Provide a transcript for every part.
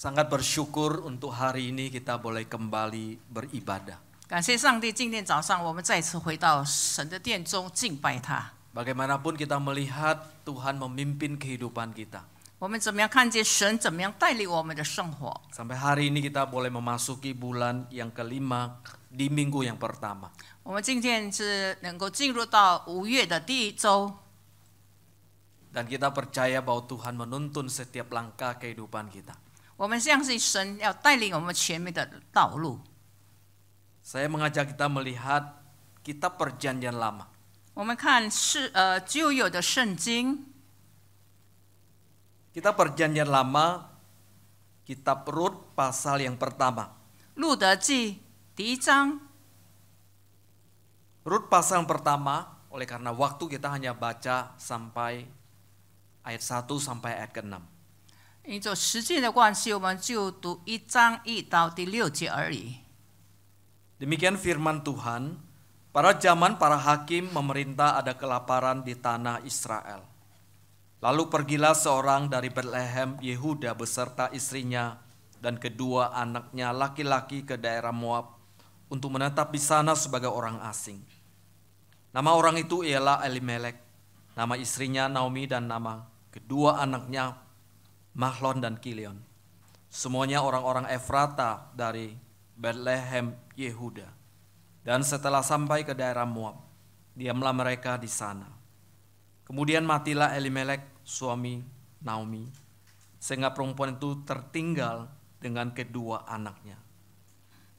Sangat bersyukur untuk hari ini kita boleh kembali beribadah. 感谢上帝，今天早上我们再次回到神的殿中敬拜他。 Bagaimanapun kita melihat Tuhan memimpin kehidupan kita. 我们怎么样看见神怎么样带领我们的生活？ Sampai hari ini kita boleh memasuki bulan yang kelima di minggu yang pertama. 我们今天是能够进入到5月的第1周， Dan kita percaya bahwa Tuhan menuntun setiap langkah kehidupan kita. 我们相信神要带领我们前面的道路。 Saya mengajak kita melihat kitab Perjanjian Lama. 我们看旧有的圣经， Kitab Perjanjian Lama, kitab Rut pasal yang pertama. 路得记第1章。 Rut pasal yang pertama, oleh karena waktu kita hanya baca sampai ayat 1 sampai ayat ke-6. 因着时间的关系，我们就读1章1到第6节而已。 Demikian firman Tuhan, pada zaman para hakim memerintah ada kelaparan di tanah Israel. Lalu pergilah seorang dari Betlehem Yehuda beserta istrinya dan kedua anaknya laki-laki ke daerah Moab untuk menetap di sana sebagai orang asing. Nama orang itu ialah Elimelek, nama istrinya Naomi dan nama kedua anaknya Mahlon dan Kilion. Semuanya orang-orang Efrata dari Betlehem Yehuda. Dan setelah sampai ke daerah Moab, diamlah mereka di sana. Kemudian matilah Elimelek, suami Naomi, sehingga perempuan itu tertinggal dengan kedua anaknya.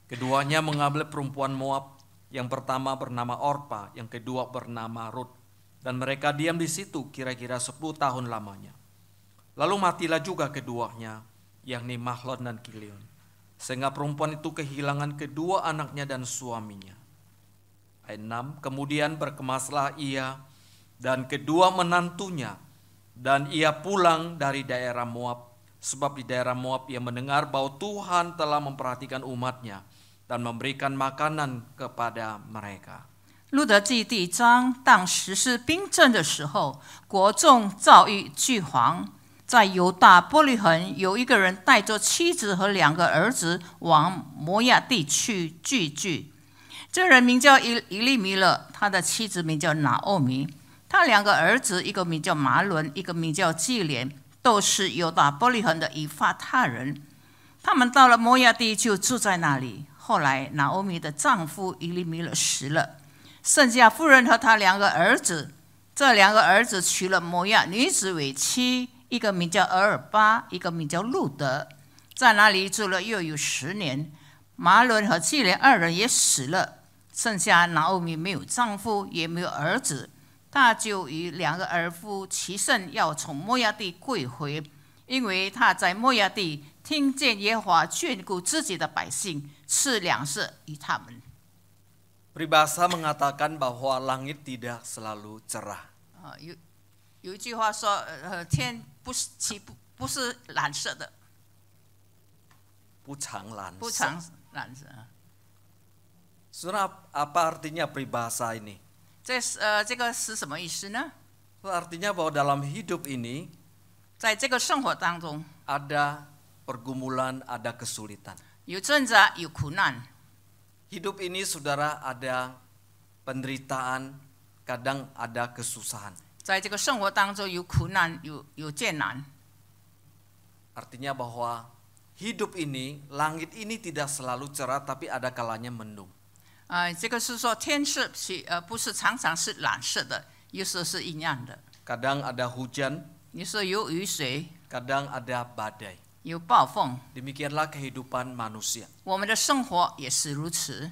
Keduanya mengambil perempuan Moab, yang pertama bernama Orpa, yang kedua bernama Rut, dan mereka diam di situ kira-kira 10 tahun lamanya. Lalu matilah juga keduanya, yakni Mahlon dan Kilion, sehingga perempuan itu kehilangan kedua anaknya dan suaminya. Ayat 6, kemudian berkemaslah ia dan kedua menantunya, dan ia pulang dari daerah Moab, sebab di daerah Moab ia mendengar bahwa Tuhan telah memperhatikan umatnya dan memberikan makanan kepada mereka. 路得记第1章，当时是兵争的时候，国众遭遇惧惶。在犹大伯利恒有一个人带着妻子和2个儿子往摩亚地去聚居。这人名叫以利米勒，他的妻子名叫拿俄米，他2个儿子，一个名叫马伦，一个名叫基连，都是犹大伯利恒的以法他人。他们到了摩亚地就住在那里。后来拿俄米的丈夫以利米勒死了，剩下妇人和他2个儿子。这2个儿子娶了摩亚女子为妻，一个名叫俄尔巴，一个名叫路德，在那里住了又有10年。马伦和基连2人也死了，剩下拿俄米没有丈夫，也没有儿子，他就与2个儿妇起身要从摩亚地归回，因为他在摩亚地听见耶和华眷顾自己的百姓，赐粮食与他们。 Peribahasa mengatakan bahwa langit tidak selalu cerah. 有一句话说，天不是蓝色的， 不常蓝色。 不常蓝色。 Saudara, apa artinya peribahasa ini? 这个是什么意思呢？ Artinya bahwa dalam hidup ini 在这个生活当中， ada pergumulan, ada kesulitan. 有挣扎，有苦难。 Hidup ini saudara ada penderitaan, kadang ada kesusahan. 在这个生活当中有苦难，有艰难。 Artinya bahwa hidup ini, langit ini tidak selalu cerah tapi ada kalanya mendung. 这个是说天是不是常常是蓝色的，有时候是阴暗的， Kadang ada hujan, 有时候有雨水， kadang ada badai. 有暴风。 Demikianlah kehidupan manusia. 我们的生活也是如此。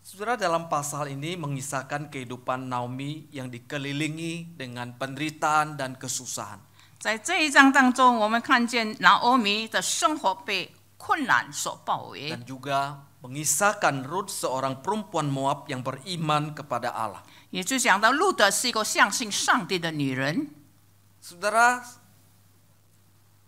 Saudara, dalam pasal ini mengisahkan kehidupan Naomi yang dikelilingi dengan penderitaan dan kesusahan. 在这1章当中，我们看见拿俄米的生活被困难所包围， Dan juga mengisahkan Rut seorang perempuan Moab yang beriman kepada Allah. 也就讲到路德是一个相信上帝的女人。 Saudara,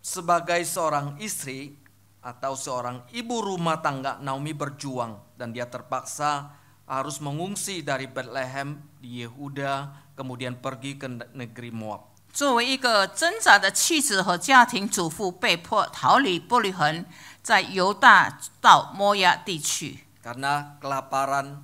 sebagai seorang istri atau seorang ibu rumah tangga, Naomi berjuang dan dia terpaksa harus mengungsi dari Betlehem di Yehuda, kemudian pergi ke negeri Moab. 作为一个挣扎的妻子和家庭主妇，被迫逃离伯利恒，在犹大到摩押地区。 Karena kelaparan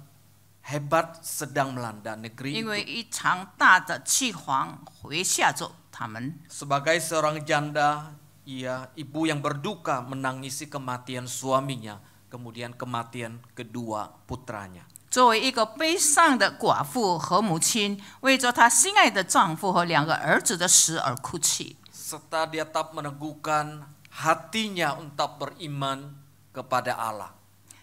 hebat sedang melanda negeri 因 itu. 为一场大的饥荒回吓着他们。 Sebagai seorang janda, ibu yang berduka menangisi kematian suaminya, kemudian kematian kedua putranya. 作为一个悲伤的寡妇和母亲，为着她心爱的丈夫和2个儿子的死而哭泣。 Serta dia tetap meneguhkan hatinya untuk beriman kepada Allah.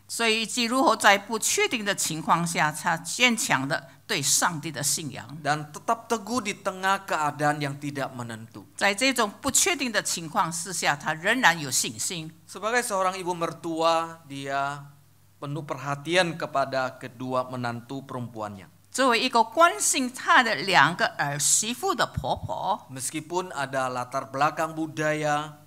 所以，即如何在不确定的情况下，她坚强的对上帝的信仰。 Dan tetap teguh di tengah keadaan yang tidak menentu. 在这种不确定的情况之下，她仍然有信心。 Sebagai seorang ibu mertua, dia penuh perhatian kepada kedua menantu perempuannya. 作为一个关心她的2个儿媳妇的婆婆， Meskipun ada latar belakang budaya,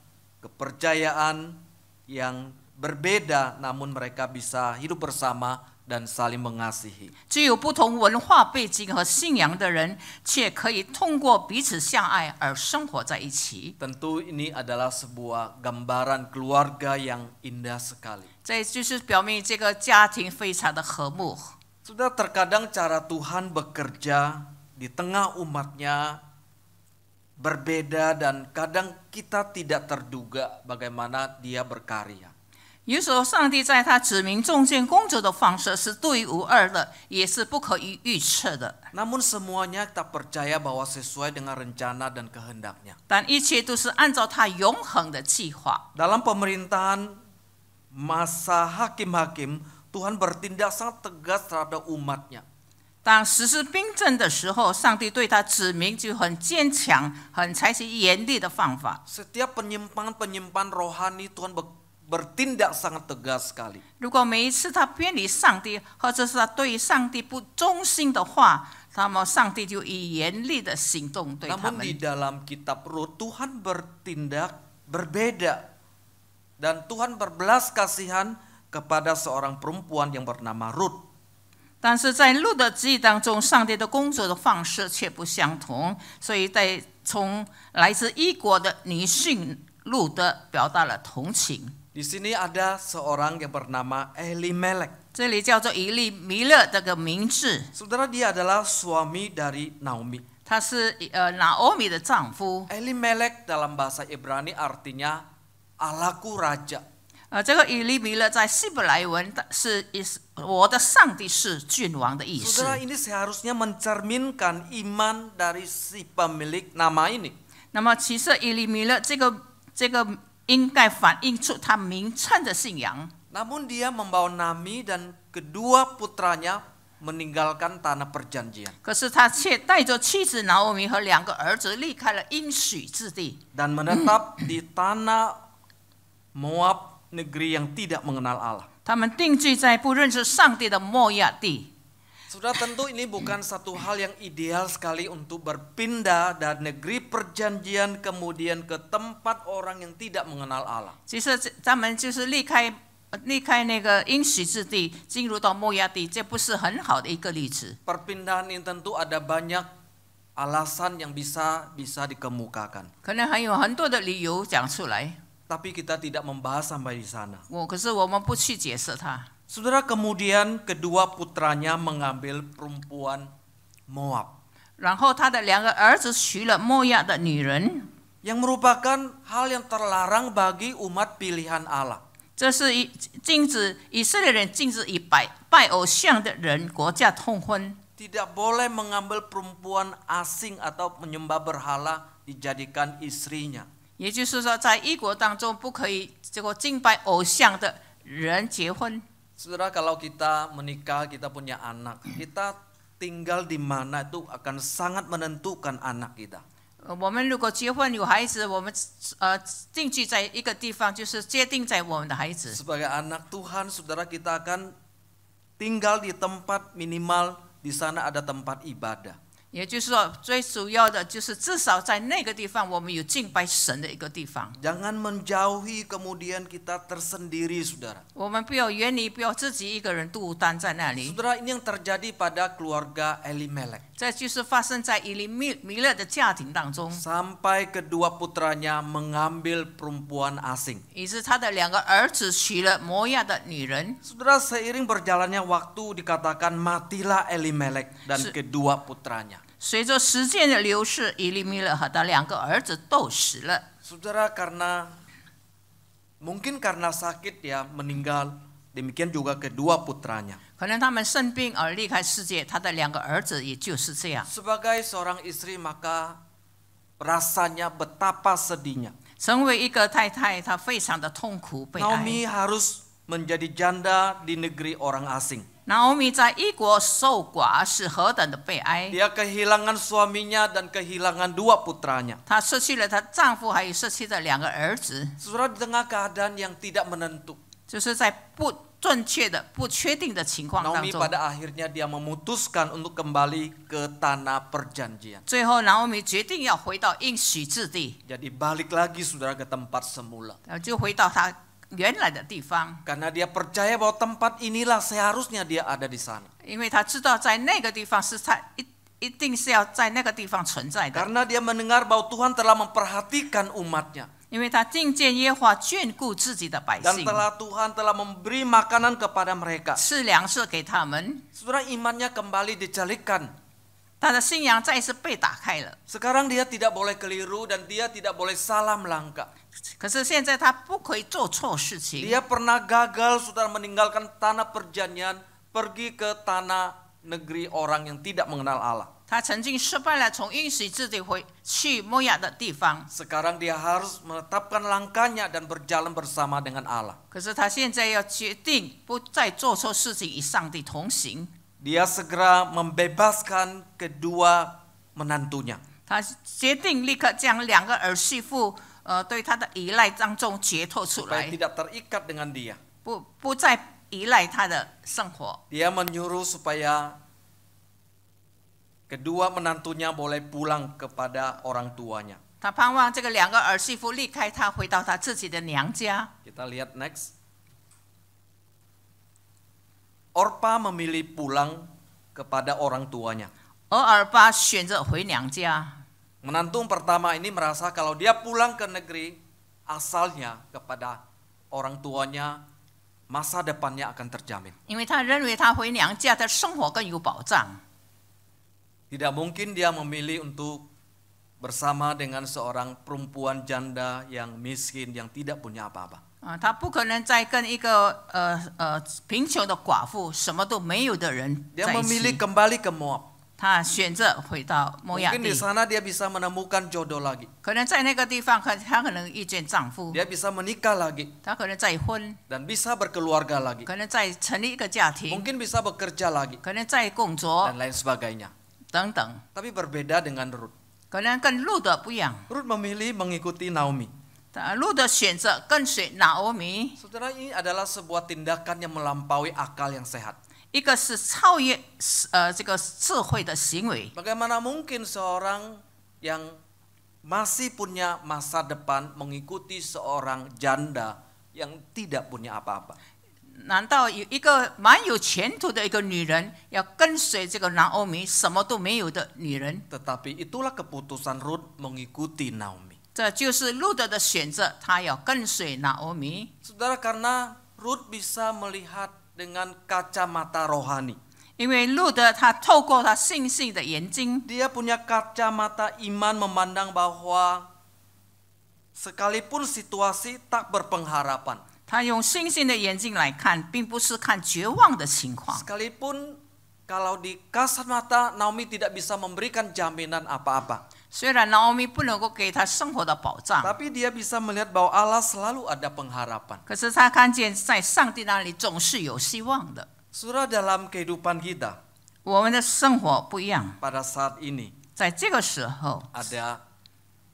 kepercayaan yang berbeda, namun mereka bisa hidup bersama dan saling mengasihi. 具有不同文化背景和信仰的人，却可以通过彼此相爱而生活在一起。 Tentu ini adalah sebuah gambaran keluarga yang indah sekali. 这就是表明这个家庭非常的和睦。 Sudah terkadang cara Tuhan bekerja di tengah umatnya berbeda dan kadang kita tidak terduga bagaimana dia berkarya. 有时候，上帝在他子民中间工作的方式是独一无二的，也是不可以预测的。 Namun semuanya kita percaya bahwa sesuai dengan rencana dan kehendaknya. 但一切都是按照他永恒的计划。 Dalam pemerintahan masa hakim-hakim, Tuhan bertindak sangat tegas terhadap umatnya. 当实施兵政的时候，上帝对他子民就很坚强，很采取严厉的方法。 Setiap penyimpangan rohani Tuhan bertindak sangat tegas sekali. 如果每一次他偏离上帝，或者是他对上帝不忠心的话，那么上帝就以严厉的行动对他 Namun 们。 di dalam kitab Rut Tuhan bertindak berbeda dan Tuhan berbelas kasihan kepada seorang perempuan yang bernama Rut. 但是在路的记当中，上帝的工作的方式却不相同，所以在从来自异国的女性路的表达了同情。 Di sini ada seorang yang bernama Elimelek. 这里叫做以利米勒这个名字， Saudara, dia adalah suami dari Naomi. 他是拿俄米的丈夫。 Elimelek dalam bahasa Ibrani artinya Allahku raja. 这个以利米勒在希伯来文是我的上帝是君王的意思。 Saudara, ini seharusnya mencerminkan iman dari si pemilik nama ini. 那么其实以利米勒这个应该反映出他名称的信仰。 Namun dia membawa Naomi dan kedua putranya meninggalkan tanah perjanjian. 可是他却带着妻子拿俄米和2个儿子离开了应许之地， Dan menetap di tanah Moab, negeri yang tidak mengenal Allah. 他们定居在不认识上帝的摩押地。 Sudah tentu ini bukan satu hal yang ideal sekali untuk berpindah dari negeri perjanjian kemudian ke tempat orang yang tidak mengenal Allah. 其实他们就是离开那个应许之地，进入到摩押地，这不是很好的一个例子。 Perpindahan ini tentu ada banyak alasan yang bisa dikemukakan. 可能还有很多的理由讲出来， Tapi kita tidak membahas sampai di sana. 可是我们不去解释它。 Saudara, kemudian kedua putranya mengambil perempuan Moab 然后他的2个儿子娶了摩押的女人， yang merupakan hal yang terlarang bagi umat pilihan Allah. 这是禁止以色列人禁止以拜偶像的人国家通婚。 Tidak boleh mengambil perempuan asing atau menyembah berhala dijadikan istrinya. 也就是说，在异国当中不可以这个敬拜偶像的人结婚。 Saudara, kalau kita menikah, kita punya anak, kita tinggal di mana itu akan sangat menentukan anak kita. 我们如果结婚有孩子，我们定居在一个地方，就是决定在我们的孩子。 Sebagai anak Tuhan, saudara, kita akan tinggal di tempat minimal di sana ada tempat ibadah. 也就是说，最主要的就是至少在那个地方，我们有敬拜神的一个地方。 Jangan menjauhi kemudian kita tersendiri, saudara. 我们不要远离，不要自己一个人独担在那里。 Saudara, ini yang terjadi pada keluarga Elimelek. 这就是发生在以利米勒的家庭当中， sampai kedua putranya mengambil perempuan asing. 以致他的两个儿子娶了摩押的女人。 Saudara, seiring berjalannya waktu dikatakan matilah Elimelek dan kedua putranya. 随着时间的流逝，以利米勒和他两个儿子都死了。 Saudara, mungkin karena sakit ya meninggal, demikian juga kedua putranya. 可能他们生病而离开世界，他的两个儿子也就是这样。 Sebagai seorang istri maka rasanya betapa sedihnya. 成为一个太太，她非常的痛苦悲哀。 Naomi harus menjadi janda di negeri orang asing. 拿俄米在异国受寡是何等的悲哀！ Dia kehilangan suaminya dan kehilangan dua putranya. 她失去了她丈夫，还有失去了两个儿子， Saudara, di tengah keadaan yang tidak menentu, 就是在不准确的、不确定的情况当 Naomi 中。 pada akhirnya dia memutuskan untuk kembali ke tanah perjanjian. 最后，拿俄米决定要回到应许之地， Jadi balik lagi saudara ke tempat semula. 就回到她原来的地方， Karena dia percaya bahwa tempat inilah seharusnya dia ada di sana. 因为她知道在那个地方是她一定是要在那个地方存在的， Karena dia mendengar bahwa Tuhan telah memperhatikan umatnya. 因为她听见耶和华眷顾自己的百 Dan 姓， Tuhan telah memberi makanan kepada mereka. 赐粮食给他们， Saudara, imannya kembali dicalikan. 她的信仰再一次被打开了。 Sekarang dia tidak boleh keliru dan dia tidak boleh salah melangkah. 可是现在她不可以做错事情。 Dia pernah gagal, saudara, meninggalkan tanah perjanjian, pergi ke tanah negeri orang yang tidak mengenal Allah. 她曾经失败了，从应许之地回去摩押的地方。 Sekarang dia harus menetapkan langkahnya dan berjalan bersama dengan Allah. 可是她现在要决定不再做错事情，与上帝同行。 Dia segera membebaskan kedua menantunya. 她决定立刻将两个儿媳妇，对她的依赖当中解脱出 Supaya 来， tidak terikat dengan dia. 不再依赖她的生活。 Dia menyuruh supaya kedua menantunya boleh pulang kepada orang tuanya. 她盼望这个两个儿媳妇离开她，回到她自己的娘家。 Kita lihat next. Orpa memilih pulang kepada orang tuanya. 而尔巴选择回娘家。 Menantu pertama ini merasa kalau dia pulang ke negeri asalnya kepada orang tuanya, masa depannya akan terjamin. 因为他认为他回娘家的生活更有保障， Tidak mungkin dia memilih untuk bersama dengan seorang perempuan janda yang miskin, yang tidak punya apa-apa. 他不可能再跟一个贫穷的寡妇、什么都没有的人 Dia 在一 memilih 起。 kembali ke Moab. 他选择回到摩押 Mungkin di 地， sana dia bisa menemukan jodoh lagi. 可能在那个地方，他可能遇见丈夫， Dia bisa menikah lagi 他可能再婚， dan bisa berkeluarga lagi. 可能再成立一个家庭， Mungkin bisa bekerja lagi 可能再工作 dan lain sebagainya. 等等。 Tapi berbeda dengan Ruth. 可能跟路德不一样， Ruth memilih mengikuti Naomi. 路德选择跟随拿俄米， Saudara, ini adalah sebuah tindakan yang melampaui akal yang sehat. 一个是超越这个智慧的行为。 Bagaimana mungkin seorang yang masih punya masa depan mengikuti seorang janda yang tidak punya apa-apa? 难道有一个蛮有前途的一个女人，要跟随这个拿俄米什么都没有的女人？ Tetapi itulah keputusan Ruth mengikuti Naomi. 这就是路德的选择，他要跟随拿俄米。 Saudara, karena Ruth bisa melihat dengan kacamata rohani. 因为路德他透过他信心的眼睛， Dia punya kacamata iman memandang bahwa sekalipun situasi tak berpengharapan, 他用信心的眼睛来看，并不是看绝望的情况。 sekalipun kalau di kasat mata Naomi tidak bisa memberikan jaminan apa-apa, 虽然拿俄米不能够给他生活的保障， tapi dia bisa melihat bahwa Allah selalu ada pengharapan. 可是他看见在上帝那里总是有希望的。 Saudara, dalam kehidupan kita 我们的生活不一样， pada saat ini 在这个时候， ada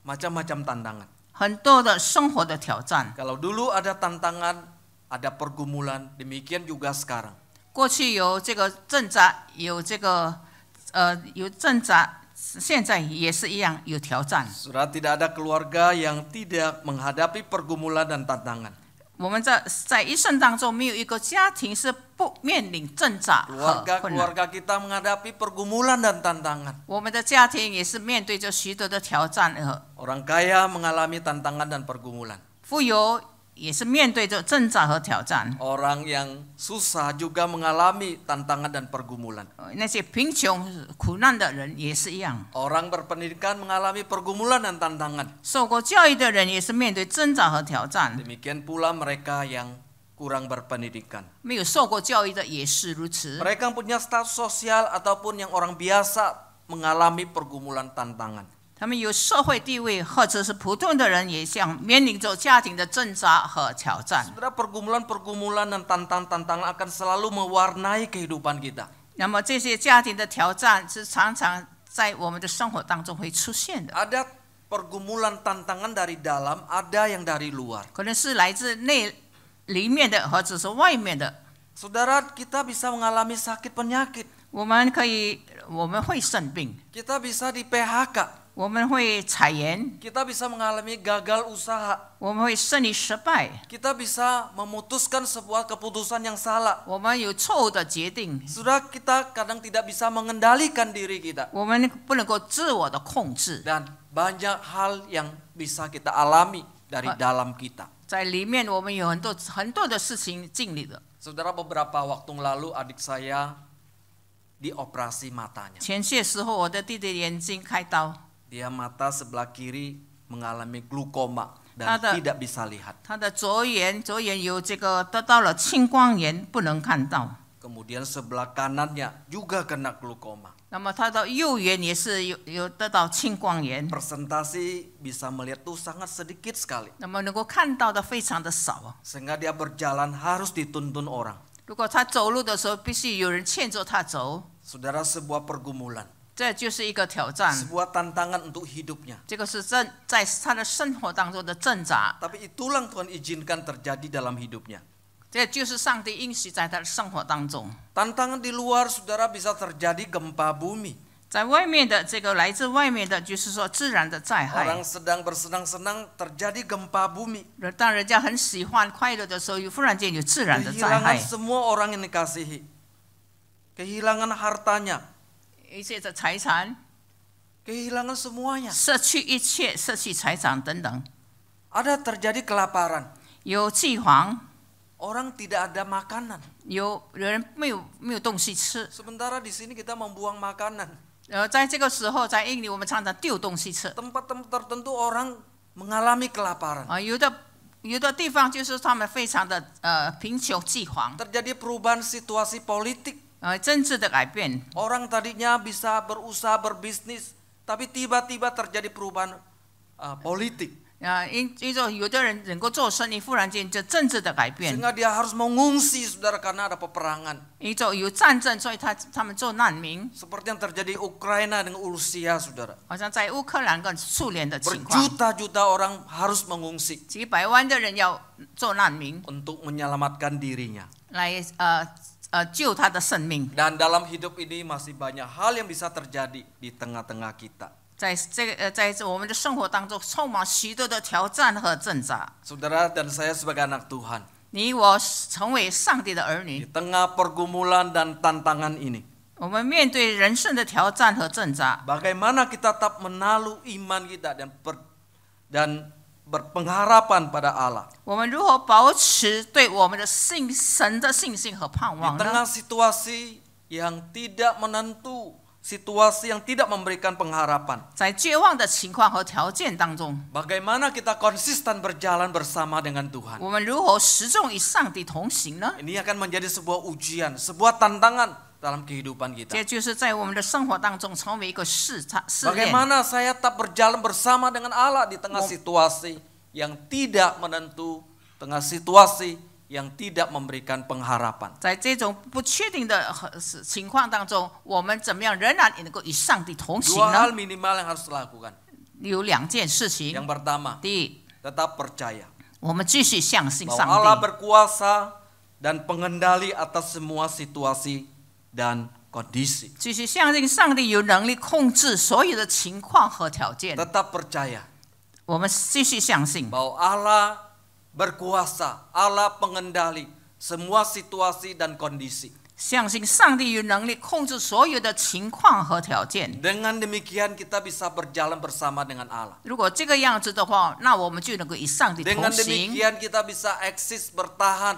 macam-macam tantangan. 很多的生活的挑战。 Kalau dulu ada tantangan, ada pergumulan, demikian juga sekarang. 过去有这个挣扎，有这个有挣扎，现在也是一样有挑战。 Saudara, tidak ada keluarga yang tidak menghadapi pergumulan dan tantangan. 我们在一生当中没有一个家庭是不面临挣扎和困难。 Keluarga kita menghadapi pergumulan dan tantangan. 我们的家庭也是面对着许多的挑战和 Orang kaya mengalami tantangan dan pergumulan. 富有也是面对着挣扎和挑战。 Orang yang susah juga mengalami tantangan dan pergumulan. 那些贫穷苦难的人也是一样。 Orang berpendidikan mengalami pergumulan dan tantangan. 受过教育的人也是面对挣扎和挑战。 Demikian pula mereka yang kurang berpendidikan. 没有受过教育的也是如此。 Mereka yang punya status sosial ataupun yang orang biasa mengalami pergumulan tantangan. 他们有社会地位或者是普通的人，也像面临着家庭的挣扎和挑战。 Saudara, pergumulan-pergumulan dan tantangan-tantangan akan selalu mewarnai kehidupan kita. 那么这些家庭的挑战是常常在我们的生活当中会出现的， Ada pergumulan tantangan dari dalam, ada yang dari luar. 可能是来自里面的，或者是外面的。 Saudara, kita bisa mengalami sakit penyakit. 我们会生病， Kita bisa di PHK. 我们会裁员， Kita bisa mengalami gagal usaha. 我们会生意失败， Kita bisa memutuskan sebuah keputusan yang salah. 我们有错误的决定， Sudah kita kadang tidak bisa mengendalikan diri kita. 我们不能够自我的控制。 Dan banyak hal yang bisa kita alami dari dalam kita. 在里面，我们有很多的事情经历了。 Saudara, beberapa waktu lalu adik saya dioperasi matanya. 前些时候，我的弟弟眼睛开刀， Dia mata sebelah kiri mengalami glukoma dan Ada. tidak bisa lihat. 他的左眼有这个得到了青光眼，不能看到。 Kemudian sebelah kanannya juga kena glukoma. 那么他的右眼也是有得到青光眼， Persentase bisa melihat tuh sangat sedikit sekali. 那么能够看到的非常的少。 Sehingga dia berjalan harus dituntun orang. 如果他走路的时候，必须有人牵着他走， Saudara, sebuah pergumulan, 这就是一个挑战。 sebuah tantangan untuk hidupnya. 这个是在他的生活当中的挣扎， Tapi itulah yang Tuhan izinkan terjadi dalam hidupnya. 这就是上帝应许在他的生活当中。 Tantangan di luar, saudara, bisa terjadi gempa bumi. 在外面的这个来自外面的，就是说自然的灾害。 Orang sedang bersenang-senang terjadi gempa bumi. 当人家很喜欢快乐的时候，忽然间有自然的灾 Kehilangan 害， semua orang yang dikasihi. Kehilangan hartanya. 一切的财产 Kehilangan semuanya. 失去一切，失去财产等等， Ada terjadi kelaparan. 有饥荒， Orang tidak ada makanan. 有人没有东西吃。 Sementara di sini kita membuang makanan. 在这个时候，在印尼我们常常丢东西吃。 Tempat-tempat tertentu orang mengalami kelaparan. 有的地方就是他们非常的贫穷饥荒， Terjadi perubahan situasi politik. 政治的改变。 Orang tadinya bisa berusaha berbisnis, tapi tiba-tiba terjadi perubahan politik. 因着有的人能够做生意，忽然间就政治的改变， Sehingga dia harus mengungsi, saudara, karena ada peperangan. 因着有战争，所以他们做难民， Seperti yang terjadi Ukraina dengan Rusia, saudara. 好像在乌克兰跟苏联的情况， Berjuta-juta orang harus mengungsi 几百万的人要做难民， untuk menyelamatkan dirinya. 来救他的生命。 Dan dalam hidup ini masih banyak hal yang bisa terjadi di tengah-tengah kita. 在我们的生活当中，充满许多的挑战和挣扎。 Saudara dan saya sebagai anak Tuhan, 你我成为上帝的儿 di 女， tengah pergumulan dan tantangan ini, 我们面对人生的挑战和挣扎， bagaimana kita tetap menaruh iman kita dan berpengharapan pada Allah. 我们如何保持对我们的神的信心和盼 Di 望 tengah 呢？ situasi yang tidak menentu, situasi yang tidak memberikan pengharapan, 在绝望的情况和条件当中， bagaimana kita konsisten berjalan bersama dengan Tuhan. 我们如何始终与上帝同行呢？ Ini akan menjadi sebuah ujian, sebuah tantangan dalam kehidupan kita. 这就是在我们的生活当中成为一个试炼。 Bagaimana saya tetap berjalan bersama dengan Allah di tengah situasi yang tidak menentu, tengah situasi yang tidak memberikan pengharapan. 在这种不确定的情况当中，我们怎么样仍然也能够与上帝同行 Dua 呢 hal？ minimal yang harus dilakukan. 有两件事情。 Yang pertama, 第一， tetap percaya 我们继续相信 bahwa 上 Allah 帝， berkuasa dan pengendali atas semua situasi dan kondisi. 继续相信上帝有能力控制所有的情况和条件。 Tetap percaya 我们继续相信， bahwa Allah berkuasa, Allah pengendali semua situasi dan kondisi. 相信上帝有能力控制所有的情况和条件。 Dengan demikian kita bisa berjalan bersama dengan Allah. 如果这个样子的话，那我们就能够与上帝同 Dengan 行， demikian kita bisa eksis bertahan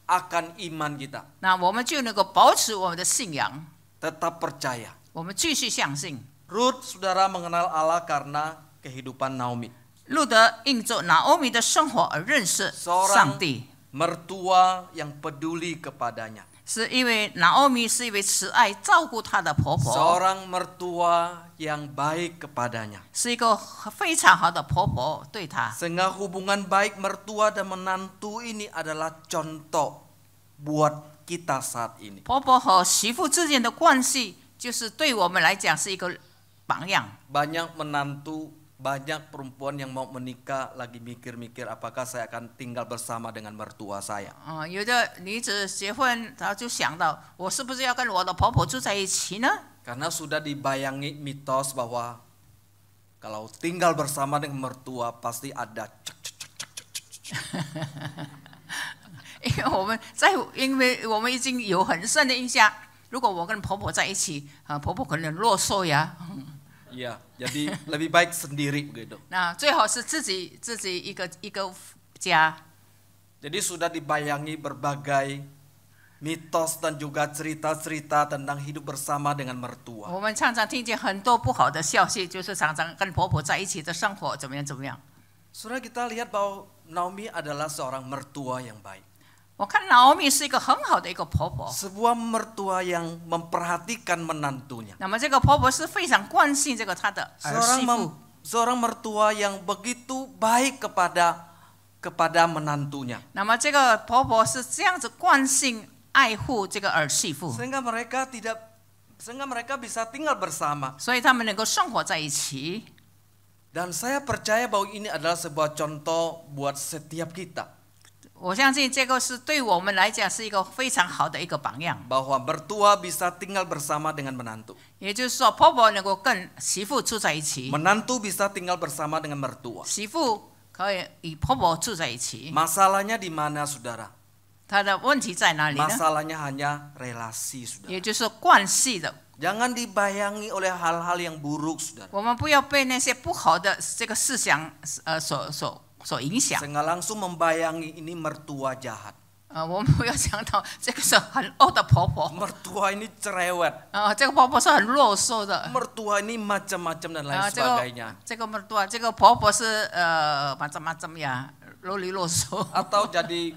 akan iman kita. 那我们就能够保持我们的信仰， Tetap percaya. 我们继续相信。 Ruth saudara mengenal Allah karena kehidupan Naomi. 路德因着拿欧米的生活而认识 Seorang 上帝， mertua yang peduli kepadanya. 是因为拿欧米是一位慈爱照顾她的婆婆， Seorang mertua yang baik kepadanya. 是一个非常好的婆婆对她。 Sehingga hubungan baik mertua dan menantu ini adalah contoh buat kita saat ini. 婆婆和媳妇之间的关系，就是对我们来讲是一个榜样。 Banyak menantu, banyak perempuan yang mau menikah lagi mikir-mikir apakah saya akan tinggal bersama dengan mertua saya. 有的女子结婚，她就想到我是不是要跟我的婆婆住在一起呢？ Karena sudah dibayangi mitos bahwa kalau tinggal bersama dengan mertua pasti ada cek cek cek cek cek cek. 因为我们已经有很深的印象，如果我跟婆婆在一起，婆婆可能啰嗦呀。 Iya, jadi lebih baik sendiri begitu. 那最好是自己一个家。 Jadi sudah dibayangi berbagai mitos dan juga cerita-cerita tentang hidup bersama dengan mertua. 我们常常听见很多不好的消息，就是常常跟婆婆在一起的生活怎么样怎么样。 Saudara, kita lihat bahwa Naomi adalah seorang mertua yang baik. 我看拿欧米是一个很好的一个婆婆， Sebuah mertua yang memperhatikan menantunya. 那么这个婆婆是非常关心这个她的儿媳妇。 Seorang mertua yang begitu baik kepada menantunya. 那么这个婆婆是这样子关心爱护这个儿媳妇， Sehingga mereka bisa tinggal bersama. 所以他们能够生活在一起。 Dan saya percaya bahwa ini adalah sebuah contoh buat setiap kita. 我相信这个是对我们来讲是一个非常好的一个榜样。 Bahwa mertua bisa tinggal bersama dengan menantu. 也就是说，婆婆能够跟媳妇住在一起， Menantu bisa tinggal bersama dengan mertua. 媳妇可以与婆婆住在一起。 Masalahnya di mana, saudara? 她的问题在哪里呢？ Masalahnya hanya relasi, saudara. 也就是关系的。 Jangan dibayangi oleh hal-hal yang buruk, saudara. 我们不要被那些不好的这个思想所影响。 Sehingga langsung membayangi ini mertua jahat. 我们不要想到这个是很恶的婆婆。 Mertua ini cerewet. 这个婆婆是很啰嗦的。 Mertua ini macam-macam dan lain sebagainya. 这个mertua，这个婆婆是macam-macam ya，啰里啰嗦。 Atau jadi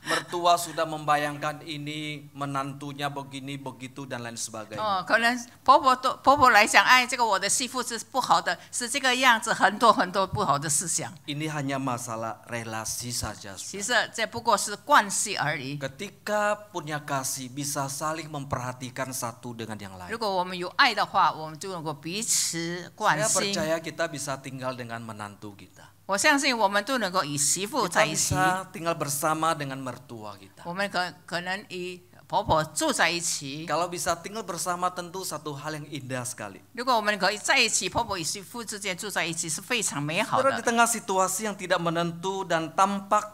mertua sudah membayangkan ini menantunya begini begitu dan lain sebagainya. 可能婆婆来讲，哎，这个我的媳妇是不好的，是这个样子，很多不好的思想。 Ini hanya masalah relasi saja. 其实这不过是关系而已。 Ketika punya kasih bisa saling memperhatikan satu dengan yang 如 lain. 果我们有爱的话，我们就能够彼此关 Saya 心。 percaya kita bisa tinggal dengan menantu kita. 我相信我们都能够与媳妇 Kita 在一起， bisa tinggal bersama dengan mertua kita. 我们可能与婆婆住在一起。 Kalau bisa tinggal bersama tentu satu hal yang indah sekali. 如果我们可以在一起，婆婆与媳妇之间住在一起是非常美好 Saudara, di 的。 tengah situasi yang tidak menentu dan tampak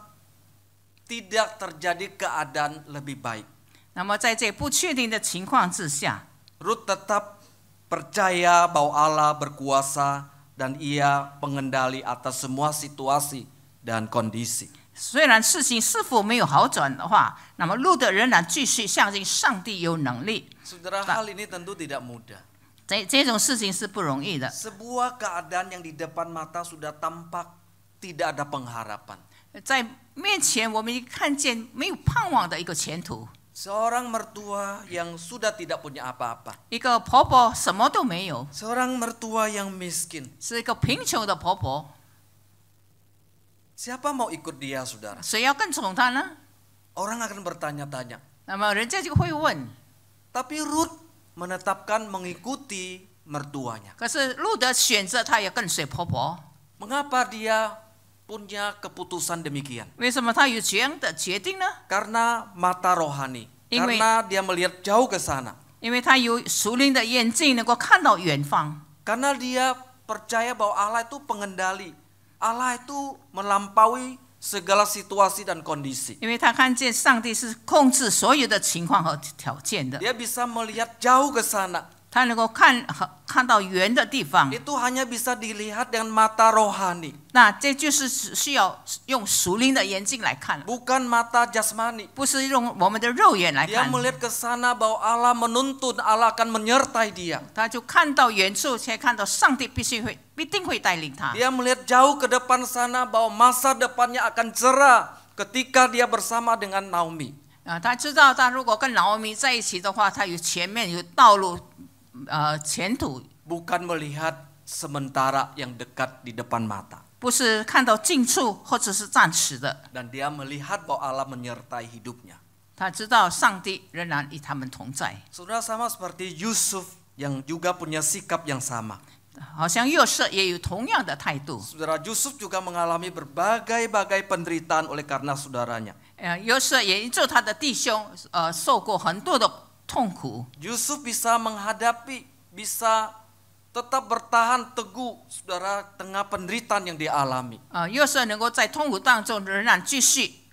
tidak terjadi keadaan lebih baik, 那么在这不确定的情况之下， Ruth tetap percaya bahwa Allah berkuasa dan ia pengendali atas semua situasi dan kondisi. 虽然事情是否没有好转的话，那么路德仍然继续相信上帝有能力。 Saudara, hal ini tentu tidak mudah. 这种事情是不容易的。 Sebuah keadaan yang di depan mata sudah tampak tidak ada pengharapan. 在面前，我们看见没有盼望的一个前途。 Seorang mertua yang sudah tidak punya apa-apa. 一个婆婆什么都没有， Seorang mertua yang miskin. 是一个贫穷的婆婆， Siapa mau ikut dia, saudara? 谁要跟从她呢？ Orang akan bertanya-tanya. 那么人家就会问。 Tapi Ruth menetapkan mengikuti mertuanya. 可是路德选择她也跟随婆婆， Mengapa dia punya keputusan demikian? 为什么她有这样的决定呢？ Karena mata rohani. Ingwe. Karena dia melihat jauh ke sana. 因为她有属灵的眼睛，能够看到远方。 Karena dia percaya bahwa Allah itu pengendali. Allah itu melampaui segala situasi dan kondisi. 因为他看见上帝是控制所有的情况和条件的， Dia bisa melihat jauh ke sana. 他能够看到远的地方。 Itu hanya bisa dilihat dengan mata rohani, 那这就是需要用属灵的眼睛来看， bukan mata jasmani. 不是用我们的肉眼来 Dia 看。 melihat ke sana bahwa Allah menuntun, Allah akan menyertai dia. 他就看到远处，却看到上帝必定会带领他。 Dia melihat jauh ke depan sana bahwa masa depannya akan cerah ketika dia bersama dengan Naomi. 他知道他如果跟拿俄米在一起的话，他有前面有道路，前途。 Bukan melihat sementara yang dekat di depan mata. 不是看到近处或者是暂时的， Dan dia melihat bahwa Allah menyertai hidupnya. 他知道上帝仍然与他们同在。 Saudara, sama seperti Yusuf yang juga punya sikap yang sama. 好像约瑟也有同样的态度。 Saudara, Yusuf juga mengalami berbagai-bagai penderitaan oleh karena saudaranya. 约瑟也因着他的弟兄，受过很多的痛苦。 Yusuf bisa menghadapi, bisa tetap bertahan teguh, saudara, tengah penderitaan yang dia alami. 约瑟能够在痛苦当中仍然继续，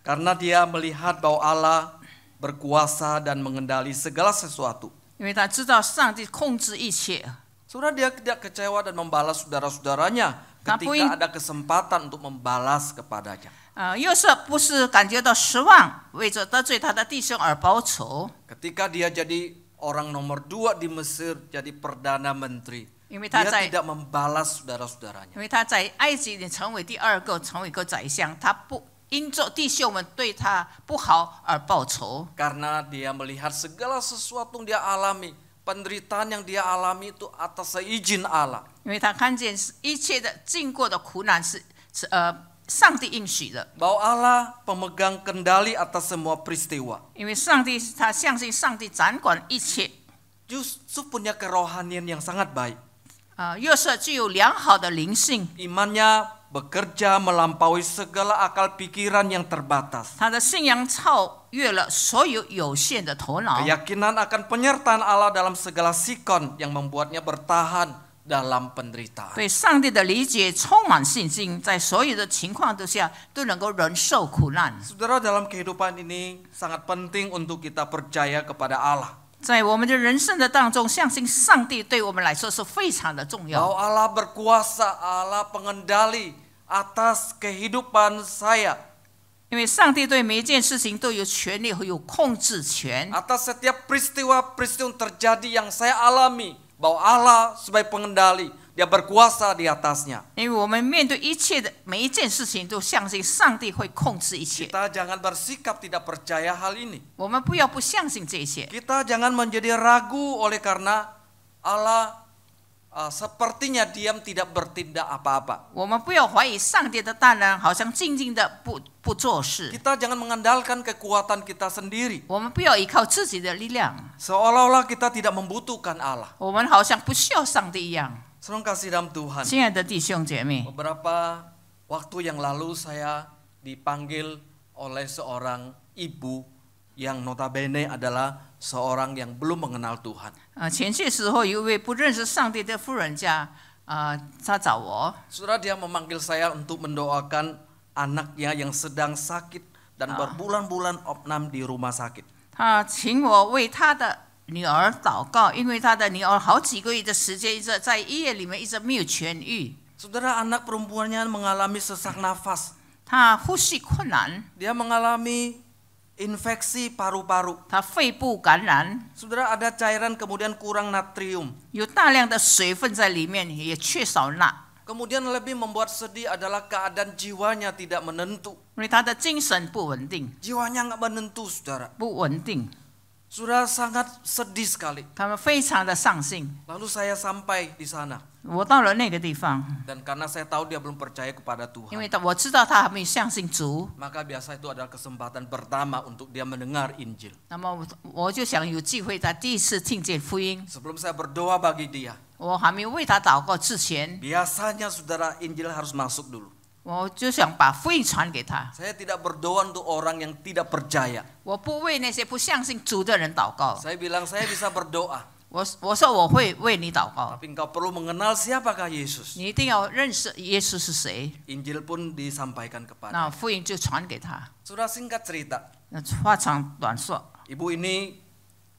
Karena dia melihat bahwa Allah berkuasa dan mengendali segala sesuatu. 因为他知道上帝控制一切。 Saudara, dia tidak kecewa dan membalas saudara-saudaranya ketika ada kesempatan untuk membalas kepadanya. 约瑟不是感觉到失望，为着得罪他的弟兄而报仇， Ketika dia jadi orang nomor 2 di Mesir, jadi perdana menteri, 因为他 dia 在 tidak membalas saudara-saudaranya. 因为他在埃及里成为第二个，成为一个宰相，他不因着弟兄们对他不好而报仇， Karena dia melihat segala sesuatu yang dia alami, penderitaan yang dia alami itu atas seizin Allah. 因为他看见一切的经过的苦难是上帝应许的， Bahwa Allah pemegang kendali atas semua peristiwa. 因为他相信上帝掌管一切。 Yusuf punya kerohanian yang sangat baik. 约瑟具有良好的灵性， Imannya bekerja melampaui segala akal pikiran yang terbatas. 他的信仰超越了所有有限的头脑。 Keyakinan akan penyertaan Allah dalam segala sikon yang membuatnya bertahan dalam penderitaan. 对上帝的理解充满信心，在所有的情况之下都能够忍受苦难。 Saudara, dalam kehidupan ini sangat penting untuk kita percaya kepada Allah. 在我们的人生的当中，相信上帝对我们来说是非常的重要。 Bahwa Allah berkuasa, Allah pengendali atas kehidupan saya. 因为上帝对每一件事情都有权利和有控制权。 Atas setiap peristiwa-peristiwa yang terjadi yang saya alami, bahwa Allah sebagai pengendali, dia berkuasa di atasnya. 因为我们面对一切的每一件事情，都相信上帝会控制一切。 Kita jangan bersikap tidak percaya hal ini. 我们不要不相信这一切， Kita jangan menjadi ragu oleh karena Allah sepertinya diam tidak bertindak apa-apa. 我们不要怀疑上帝的大能，好像静静的不做事。 Kita jangan mengandalkan kekuatan kita sendiri. 我们不要依靠自己的力量， Seolah-olah kita tidak membutuhkan Allah. 我们好像不需要上帝一样。 Saudara kasih dalam Tuhan. 亲爱的弟兄姐妹， Beberapa waktu yang lalu saya dipanggil oleh seorang ibu yang notabene adalah seorang yang belum mengenal Tuhan. 前些时候有一位不认识上帝的妇人家，她找我， Saudara, dia memanggil saya untuk mendoakan anaknya yang sedang sakit dan berbulan-bulan opnam di rumah sakit. 她请我为她的女儿祷告，因为她的女儿好几个月的时间一直在医院里面一直没有痊愈， Saudara, anak perempuannya mengalami sesak nafas. 她呼吸困难， Dia mengalami infeksi paru-paru. 她肺部感染， Saudara, ada cairan kemudian kurang natrium. 有大量的水分在里面，也缺少钠， Kemudian lebih membuat sedih adalah keadaan jiwanya tidak menentu. 因为她的精神不稳定， Jiwanya nggak menentu, saudara. 不稳定， Saudara, sangat sedih sekali. 他们非常的伤心。 Lalu saya sampai di sana. 我到了那个地方， Dan karena saya tahu dia belum percaya kepada 因为 Tuhan, 我知道他还没有相信主， maka biasa itu adalah kesempatan pertama untuk dia mendengar Injil. 那么我就想有机会他第一次听见福音。 Sebelum saya berdoa bagi dia, 我还没有为他祷告之前， biasanya saudara Injil harus masuk dulu. 我就想把福音传给他。 Saya tidak berdoa untuk orang yang tidak percaya. 我不为那些不相信主的人祷告， Saya bilang saya bisa berdoa. 我说我会为你祷告， Tapi engkau perlu mengenal siapakah Yesus. 你一定要认识耶稣是谁。 Injil pun disampaikan kepada. 那福音就传给他。 Sudah singkat cerita. 那话长短说， Ibu ini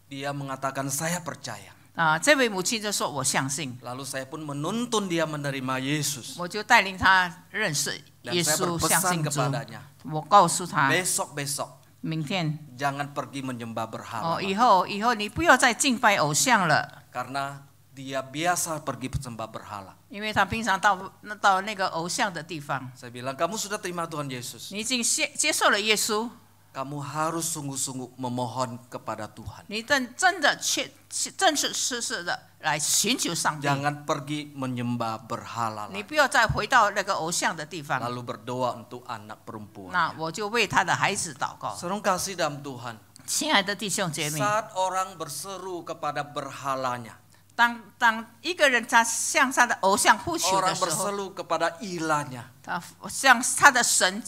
dia mengatakan saya percaya. 这位母亲就说我相信， Lalu saya pun menuntun dia menerima Yesus. 我就带领他认识 Dan 耶 saya 稣，相 berpesan 信主。 kepadanya. 我告诉他， Besok-besok 明天 jangan pergi menyembah berhala. 以后你不要再敬拜偶像了， Karena dia biasa pergi sembah berhala. 因为他平常到那个偶像的地方。 Saya bilang kamu sudah terima Tuhan Yesus. 你已经接受了耶稣， Kamu harus sungguh-sungguh memohon kepada Tuhan. 你真的正式的来寻求上帝。 Jangan pergi menyembah berhala 你 lagi. 不要再回到那个偶像的地方。 Lalu berdoa untuk anak perempuan. 那我就为他的孩子祷告。 Saudara kasih dalam Tuhan. 亲爱的弟兄姐妹， Saat orang berseru kepada berhalanya, 当一个人他向他的偶像呼求的 orang 时候， berseru kepada ilahnya. 他向他的神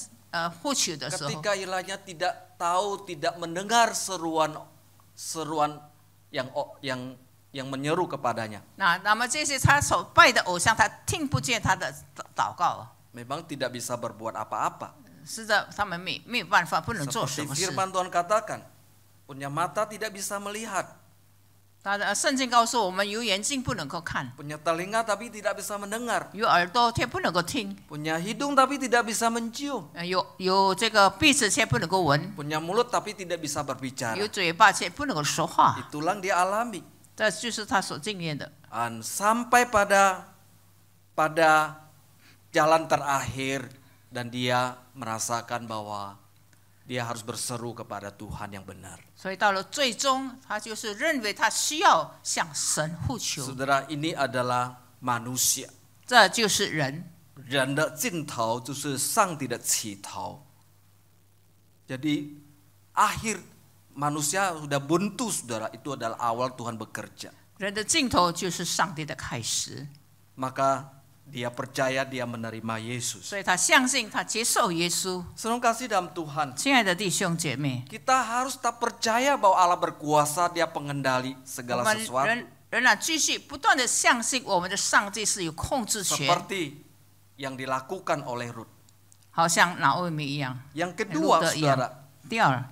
呼求的时候， Ketika ilahnya tidak tahu, tidak mendengar seruan yang menyeru kepadanya. 那么这些他所拜的偶像，他听不见他的祷告， Memang tidak bisa berbuat apa-apa. 是的，他们没有办法，不能做什 Seperti 么事。 firman Tuhan katakan, punya mata tidak bisa melihat, 他的圣经告诉我们，有眼睛不能够看， punya telinga tapi tidak bisa mendengar, 有耳朵却不能够听， punya hidung tapi tidak bisa mencium, 有这个鼻子却不能够闻， punya mulut tapi tidak bisa 有 berbicara. 嘴巴却不能够说话。 Itulah dia alami. 这就是他所经验的。 Dan sampai pada jalan terakhir dan dia merasakan bahwa dia harus berseru kepada Tuhan yang benar. 所以到了最终，他就是认为他需要向神呼求， Saudara, ini adalah manusia. 这就是人。 人的尽头就是上帝的起头. Jadi akhir manusia sudah buntu, saudara. Itu adalah awal Tuhan bekerja. 人的尽头就是上帝的开始， Maka dia percaya, dia menerima Yesus. 所以他相信，他接受耶稣。 Saudara kasih dalam Tuhan, 亲爱的弟兄姐妹， kita harus tak percaya bahwa Allah berkuasa, dia pengendali 我 segala 们 sesuatu. 仍然继续不断的相信我们的上帝是有控制权， Seperti yang dilakukan oleh Rut. 好像拿俄米一样。 Yang 路 kedua, 德一样。 saudara, 第二，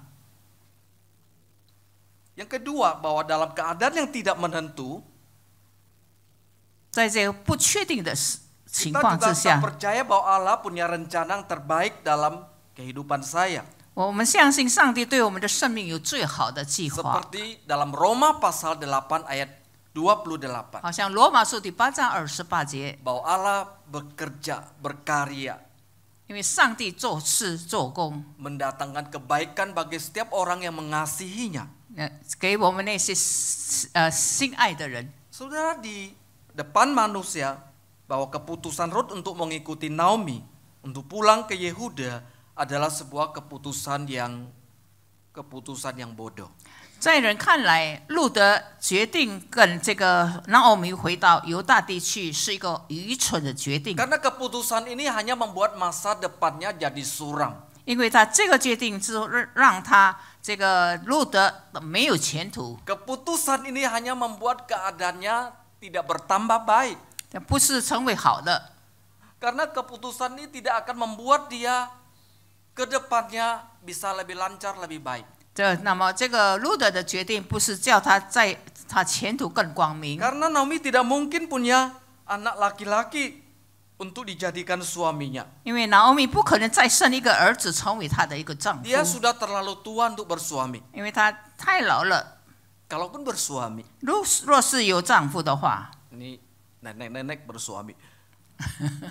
yang kedua bahwa dalam keadaan yang tidak menentu, 在这个不确定的情 kita 况 juga 之下 tak，percaya bahwa Allah punya rencana yang terbaik dalam kehidupan saya. 我们相信上帝对我们的生命有最好的计划。 Seperti dalam Roma pasal 8 ayat 28. 好像罗马书第8章28节， Bahwa Allah bekerja, berkarya, 因为上帝做事做工， mendatangkan kebaikan bagi setiap orang yang mengasihinya. 给我们那些心爱的人。 Saudara, di depan manusia bahwa keputusan Rut untuk mengikuti Naomi untuk pulang ke Yehuda adalah sebuah keputusan yang bodoh. 在人看来，路德决定跟这个拿俄米回到犹大地区是一个愚蠢的决定， Karena keputusan ini hanya membuat masa depannya jadi suram. 因为他这个决定之后让他这个路德没有前途， Keputusan ini hanya membuat keadaannya tidak bertambah baik. 不是成为好的。 Karena keputusan ini tidak akan membuat dia ke depannya bisa lebih lancar, lebih baik. 那么这个路德的决定不是叫他在他前途更光明， Karena Naomi tidak mungkin punya anak laki-laki untuk dijadikan suaminya. 因为拿俄米不可能再生一个儿子成为他的一个丈夫， Dia sudah terlalu tua untuk bersuami. 因为他太老了。 Kalaupun bersuami, 若是有丈夫的话， ini nenek-nenek bersuami.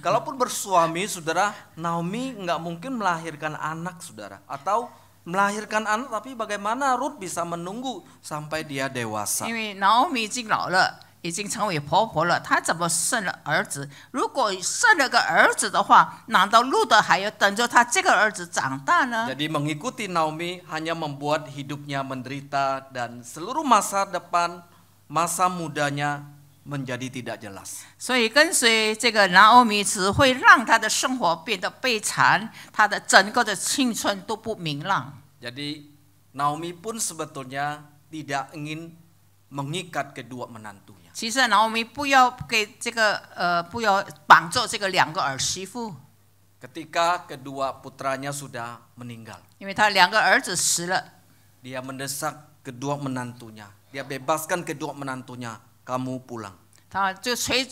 Kalaupun bersuami, saudara, Naomi nggak mungkin melahirkan anak, saudara. Atau melahirkan anak, tapi bagaimana Rut bisa menunggu sampai dia dewasa? 因为拿俄米已经老了，已经成为婆婆了，她怎么生了儿子？如果生了个儿子的话，难道路德还要等着他这个儿子长大呢？ Jadi mengikuti Naomi hanya membuat hidupnya menderita dan seluruh masa depan, masa mudanya menjadi tidak jelas. 所以跟随这个拿俄米只会让他的生活变得悲惨，他的整个的青春都不明朗。 Jadi Naomi pun sebetulnya tidak ingin mengikat kedua menantunya. 其实拿俄米不要给这个不要绑住这个两个儿媳妇， Ketika kedua putranya sudah meninggal, 因为他两个儿子死了， dia mendesak kedua menantunya. Dia bebaskan kedua menantunya, kamu pulang. 他就捶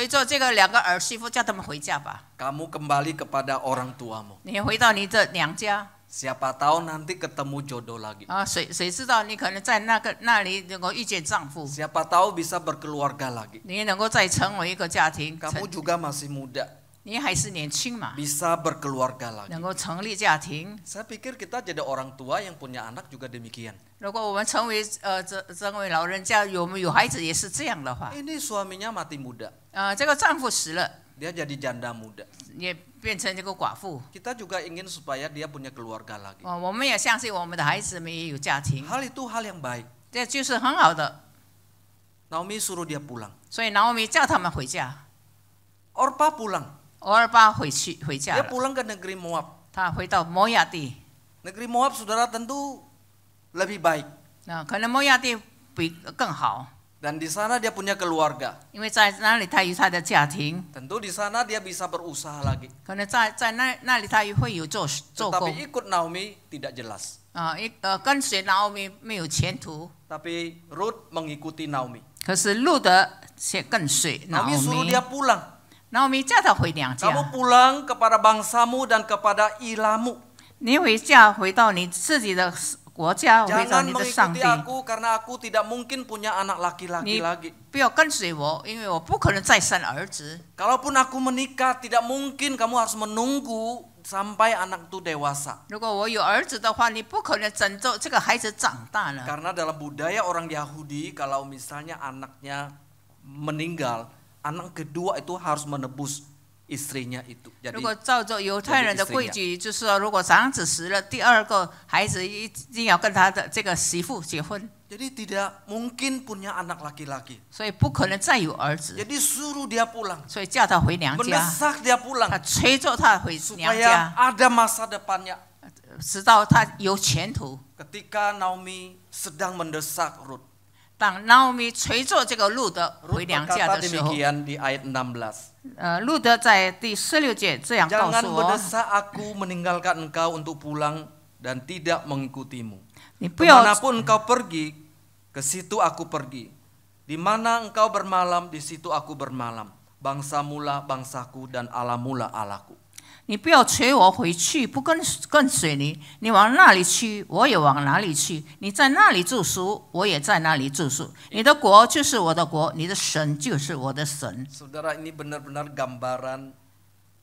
着这个两个儿媳妇，叫他们回家吧， Kamu kembali kepada orang tuamu. 你回到你的娘家。 Siapa tahu nanti ketemu jodoh lagi. 谁知道你可能在那里能够遇见丈夫， Siapa tahu bisa berkeluarga lagi. 你也能够再成为一个家庭， Kamu juga masih muda, 你还是年轻嘛， bisa berkeluarga lagi. 能够成立家庭。 Saya pikir kita jadi orang tua yang punya anak juga demikian. 如果我们成为老人家，有孩子也是这样的话， Ini suaminya mati muda, 这个丈夫死了， dia jadi janda muda. 也变成这个寡妇。 Kita juga ingin supaya dia punya keluarga lagi. 我们也相信我们的孩子们也有家庭， Hal itu hal yang baik. 这就是很好的。 Naomi suruh dia pulang. 所以拿俄米叫他们回家， Orpa pulang. 俄尔巴回家 Dia 了， pulang ke negeri Moab. 他回到摩亚地。 Negeri Moab, saudara, tentu lebih baik. 可能摩亚地比更好， Dan di sana dia punya keluarga. 因为在那里他有他的家庭， Tentu di sana dia bisa berusaha lagi. 可能在那里他也会有做工 Tetapi ikut Naomi tidak jelas. 跟随拿俄米没有前途。 Tapi Ruth mengikuti Naomi. 可是路德却跟随拿 Naomi 俄 suruh 米， dia pulang. 拿俄米叫他回娘家， Kamu pulang kepada bangsamu dan kepada ilamu. 你回家回到你自己的国家，回到 Jangan 你的上 mengikuti 帝， aku karena aku tidak mungkin punya anak laki-laki Ni- lagi. 不要跟随我，因为我不可能再生儿子。 Kalaupun aku menikah, tidak mungkin kamu harus menunggu sampai anak itu dewasa. 如果我有儿子的话，你不可能等着这个孩子长大了。 Karena dalam budaya orang Yahudi, kalau misalnya anaknya meninggal, anak kedua itu harus menebus istrinya itu. 如 Jadi 果照着犹太人的规矩，就是说，如果长子死了，第二个孩子一定要跟他的这个媳妇结婚， jadi tidak mungkin punya anak laki-laki. 所以不可能再有儿子， Jadi suruh dia pulang, 所以叫他回娘家， mendesak dia pulang 他催着他回娘 supaya 家， ada masa depannya. 直到他有前途。 Ketika Naomi sedang mendesak Ruth, 当拿俄米催着这个路德 Ruth 回娘家 berkata 的时候， demikian di ayat 16. 路德在第16节这样告 Jangan 诉我： mendesak aku meninggalkan engkau untuk pulang dan tidak mengikutimu. 你不要 Kemanapun engkau pergi, ke situ aku pergi. Di mana engkau bermalam, di situ aku bermalam. Bangsamulah bangsaku dan Allahmulah Allahku. 你不要催我回去，不跟随你。你往哪里去，我也往哪里去；你在那里住宿，我也在那里住宿。你的国就是我的国，你的神就是我的神。 Saudara, ini benar-benar gambaran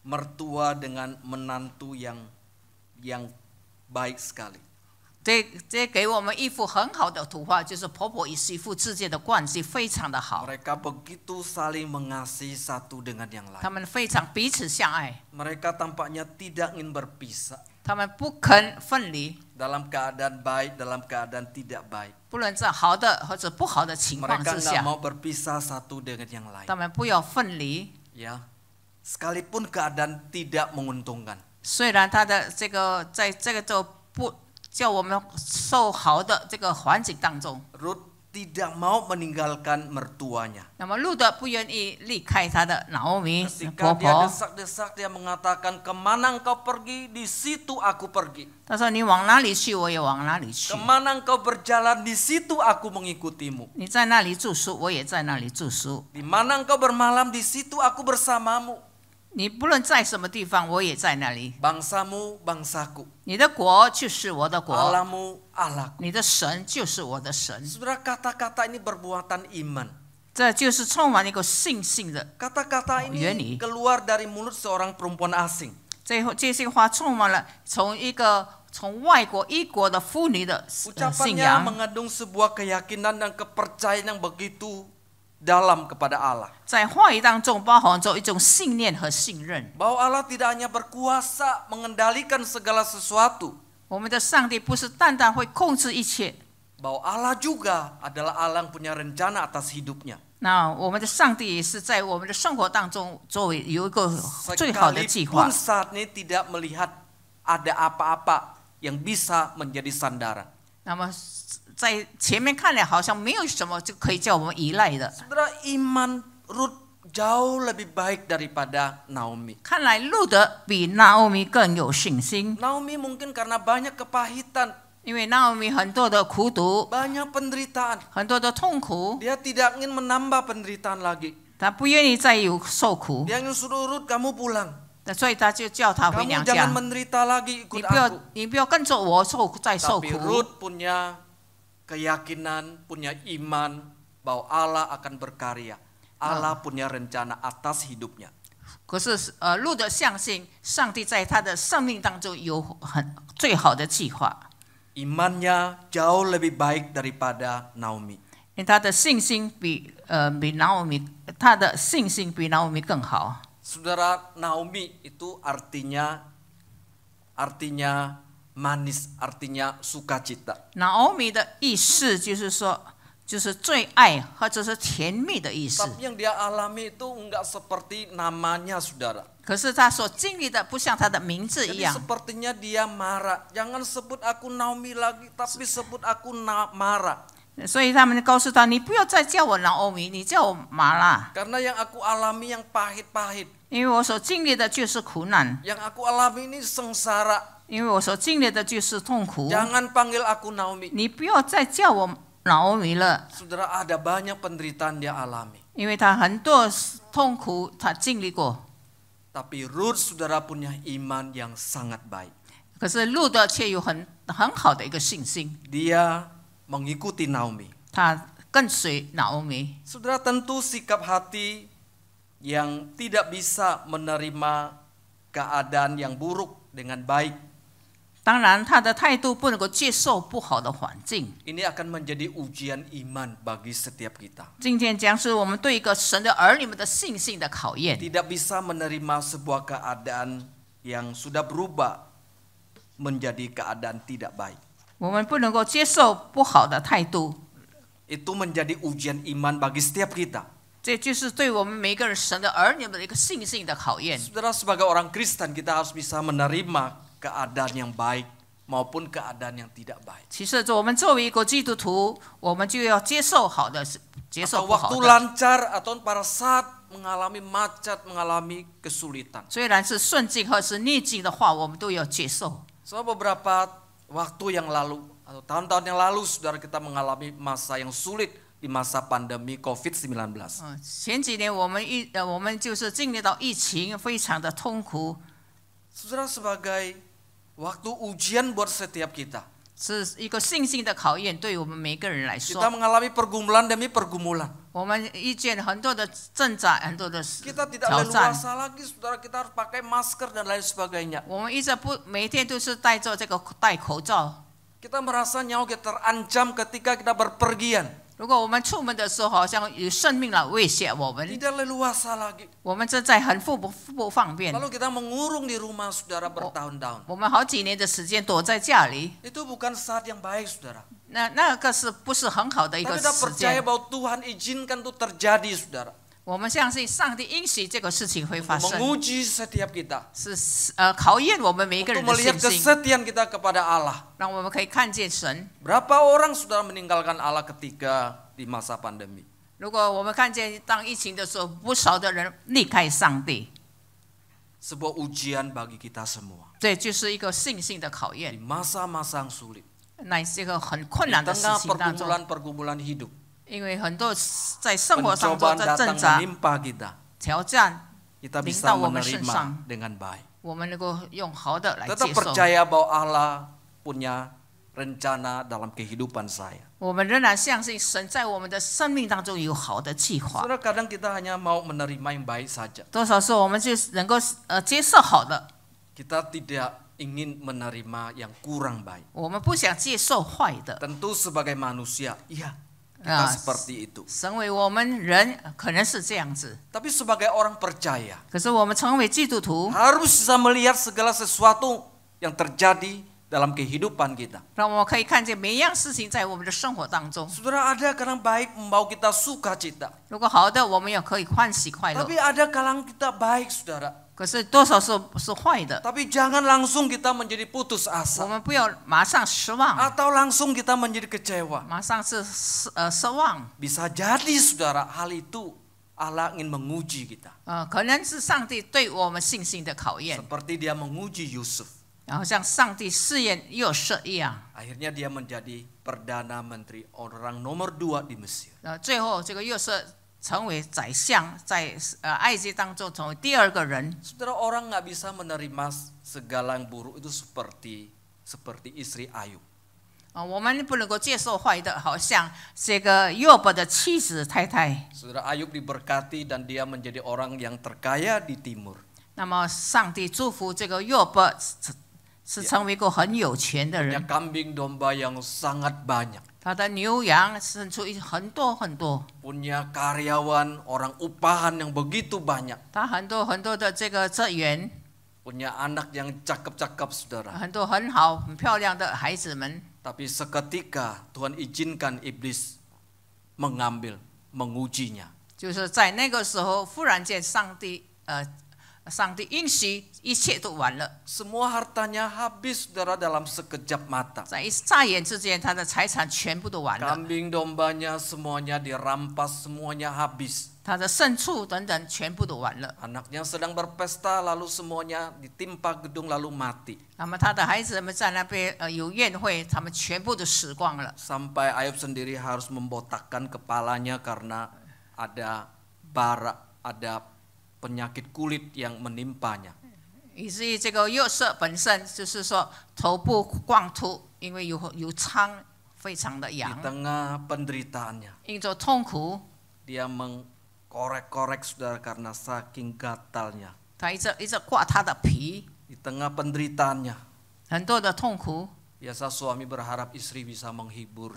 mertua dengan menantu yang baik sekali. 这给我们一幅很好的图画，就是婆婆与媳妇之间的关系非常的好， Mereka begitu saling mengasihi satu dengan yang 他 lain. 们非常彼此相爱， Mereka tampaknya tidak ingin berpisah 他们不肯分离， dalam keadaan baik, dalam keadaan tidak baik. 不论在好的或者不好的情况 Mereka 之 nggak 下， mau berpisah satu dengan yang lain. 他们不要分离。 Ya, sekalipun keadaan tidak menguntungkan. 虽然他的这个在这个就不叫我们受好的这个环境当中， Ruth tidak mau meninggalkan mertuanya. 那么路德不愿意离开他的拿俄米 Ketika 婆 dia 婆， desak-desak, dia mengatakan, kemana engkau pergi, di situ aku pergi. 他说你往哪里去，我也往哪里去； Kemana engkau berjalan, di situ aku mengikutimu. 你在那里住宿，我也在那里住宿； Di mana engkau bermalam, di situ aku bersamamu. 你不论在什么地方，我也在那里。 Bangsamu, bangsaku. 你的国就是我的国， Allahmu, Allahku. 你的神就是我的神。 Saudara, kata-kata ini berbuatan iman. 这就是充满一个信心的。 Kata-kata ini keluar dari mulut seorang perempuan asing. 这些话充满了从外国一国的妇女的信 Ucapannya 仰。 mengandung sebuah keyakinan dan kepercayaan yang begitu dalam kepada Allah. 在话语当中包含着一种信念和信任。 Bahwa Allah tidak hanya berkuasa mengendalikan segala sesuatu. 我们的上帝不是单单会控制一切， Bahwa Allah juga adalah Allah yang punya rencana atas hidupnya. 那我们的上帝也是在我们的生活当中作为有一个最好的计划 Sekalipun。saat ini tidak melihat ada apa-apa yang bisa menjadi sandaran. 那么在前面看来好像没有什么就可以叫我们依赖的。 Saudara, iman Rut jauh lebih baik daripada Naomi. 看来路德比拿俄米更有信心， Naomi mungkin karena banyak kepahitan, 因为拿俄米很多的苦毒， banyak penderitaan. 很多的痛苦， Dia tidak ingin menambah penderitaan lagi. 他不愿意再有受苦， Dia ingin suruh Rut, kamu pulang. 所以他就叫他回 Kamu 娘 jangan 家。 menderita lagi 你 ikut 不要 aku. 你不要跟着我再受 Tapi 苦。 Rut punya keyakinan, punya iman bahwa Allah akan berkarya. Allah punya rencana atas hidupnya. 可是路德相信上帝在他的生命当中有最好的计划， Imannya jauh lebih baik daripada Naomi. 因为他的信心比拿俄米，他的信心比拿俄米更好。 Saudara, Naomi itu artinya manis, artinya sukacita. 拿俄米的意思就是说，就是最爱或者是甜蜜的意思。 Tapi yang dia alami itu enggak seperti namanya, saudara. 可是他所经历的不像他的名字一 Jadi 样， sepertinya dia marah. Jangan sebut aku Naomi lagi, tapi sebut aku Mara. 所以他们告诉他：“你不要再叫我拿俄米，你叫我玛拉， Karena yang aku alami yang pahit-pahit. 因为我所经历的就是苦难， Yang aku alami ini sengsara. 因为我所经历的就是痛苦。 Jangan panggil aku Naomi. 你不要再叫我拿俄米了， Saudara, ada banyak penderitaan dia alami. 因为他很多痛苦他经历过。 Tapi Rut, saudara, punya iman yang sangat baik. 可是路德却有很好的一个信心， Dia mengikuti Naomi. 他跟随拿俄米。 Saudara, tentu sikap hati yang tidak bisa menerima keadaan yang buruk dengan baik. 当然，他的态度不能够接受不好的环境。 Ini akan menjadi ujian iman bagi setiap kita. 今天将是我们对一个神的儿女们的信心的考验。 Tidak bisa menerima sebuah keadaan yang sudah berubah menjadi keadaan tidak baik. 我们不能够接受不好的态度， Itu menjadi ujian iman bagi setiap kita. 这就是对我们每一个人神的儿女们的一个信心的考验。 Saudara, sebagai orang Kristen kita harus bisa menerima keadaan yang baik maupun keadaan yang tidak baik. 其实，我们作为一个基督徒，我们就要接受好的，接受 Atau 不好 waktu 的。 lancar atau pada saat mengalami macet, mengalami kesulitan. 虽然是顺境或是逆境的话，我们都要接受。 So, beberapa waktu yang lalu atau tahun-tahun yang lalu, saudara, kita mengalami masa yang sulit di masa pandemi COVID-19. 前几年我们就是经历到疫情，非常的痛苦， Saudara, sebagai waktu ujian buat setiap kita. 是一个信心的考验，对我们每个人来 Kita 说， mengalami pergumulan demi pergumulan. 我们遇见很多的挣扎，很多的 Kita tidak 挑战。 leluasa lagi, saudara, kita harus pakai masker dan lain sebagainya. 我们一直每天都是戴着这个戴口罩。 Kita merasa nyawa kita terancam ketika kita berpergian. 如果我们出门的时候，好像有生命来威胁我们， Tidak leluasa lagi. 我们正在很不方便。 Lalu kita mengurung di rumah, saudara, bertahun-tahun. 我们好几年的时间躲在家里， Itu bukan saat yang baik, saudara. 那个是不是很好的一 Tapi 个 kita 时 percaya 间？ bahwa Tuhan izinkan itu terjadi, saudara. 我们相信上帝允许这个事情会发 Untuk 生， menguji setiap kita. 是考验我们每一个 Untuk 人的 melihat 信心， kesetiaan kita kepada Allah. 让我们可以看见神。 Berapa orang sudah meninggalkan Allah ketika di masa pandemi? 如果我们看见当疫情的时候，不少的人离开上帝， Sebuah ujian bagi kita semua. 这就是一个信心的考 Di 验。 masa-masa yang sulit. 那是一个很困 Di 难的事 tengah 情当中， pergumulan-pergumulan hidup. 因为很多在生活当中 Pencobaan 在 datang 挣扎、 menimpa kita. 挑战， Kita bisa 临到我们身 menerima 上， dengan baik. 我们能够用好的来 Tetap 接受。 percaya bahwa Allah punya rencana dalam kehidupan saya. 我们仍然相信神在我们的生命当中有好的计划。 Saudara, kadang kita hanya mau menerima yang baik saja. 多少时候我们就能够接受好的， Kita tidak ingin menerima yang kurang baik. 我们不想接受坏的。 Tentu sebagai manusia, iya, kita 啊， seperti itu. 身为我们人可能是这样子， Tapi sebagai orang percaya, 可是我们成为基督徒， harus bisa melihat segala sesuatu yang terjadi dalam kehidupan kita. 让我们可以看见每一样事情在我们的生活当中。 Saudara, ada kadang baik membawa kita sukacita. 如果好的，我们也可以欢喜快乐； Tapi ada kadang kita baik, saudara. 可是多少是坏的。 Tapi jangan langsung kita menjadi putus 我 asa 们不要马上失望， atau langsung kita menjadi kecewa. 马上是失望。 Bisa jadi saudara, hal itu Allah ingin menguji kita. 可能是上帝对我们信心的考验， Seperti dia menguji Yusuf. 然后像上帝试验约瑟一样。 Akhirnya dia menjadi perdana menteri, orang nomor 2 di Mesir. 最后这个约瑟成为宰相，在埃及当中成为第2个人。 Saudara, orang nggak bisa menerima segala yang buruk itu seperti istri Ayub. 我们不能够接受坏的，好像这个约伯的妻子太太。 Saudara, Ayub diberkati dan dia menjadi orang yang terkaya di timur. 那么上帝祝福这个约伯是成为一个很有钱的 Punya 人， kambing domba yang sangat banyak. 他的牛羊生出很多很多， Punya karyawan, orang upahan yang begitu banyak. 他很多很多的这个职员， Punya anak yang cakep-cakep, saudara. 很多很好很漂亮的孩子们。 Tapi seketika Tuhan izinkan iblis mengujinya. 就是在那个时候，忽然间上帝允许一切都完了， Semua hartanya habis, saudara, dalam sekejap mata. 在一眨眼之间，他的财产全部都完了， Kambing dombanya semuanya dirampas, semuanya habis. 他的牲畜等等全部都完了。 Anaknya sedang berpesta, lalu semuanya ditimpa gedung, lalu mati. 那么他的孩子们在那边有宴会，他们全部都死光了。 Sampai Ayub sendiri harus membotakkan kepalanya karena ada bara, ada penyakit kulit yang menimpanya. 以至于这个约瑟本身就是说头部光秃，因为有疮，非常的 Di 痒， tengah penderitaannya, 因着痛苦， dia mengkorek-korek, saudara, karena saking gatalnya. 他一直刮他的皮， Di tengah penderitaannya, 很多的痛苦。 biasa suami berharap istri bisa menghibur,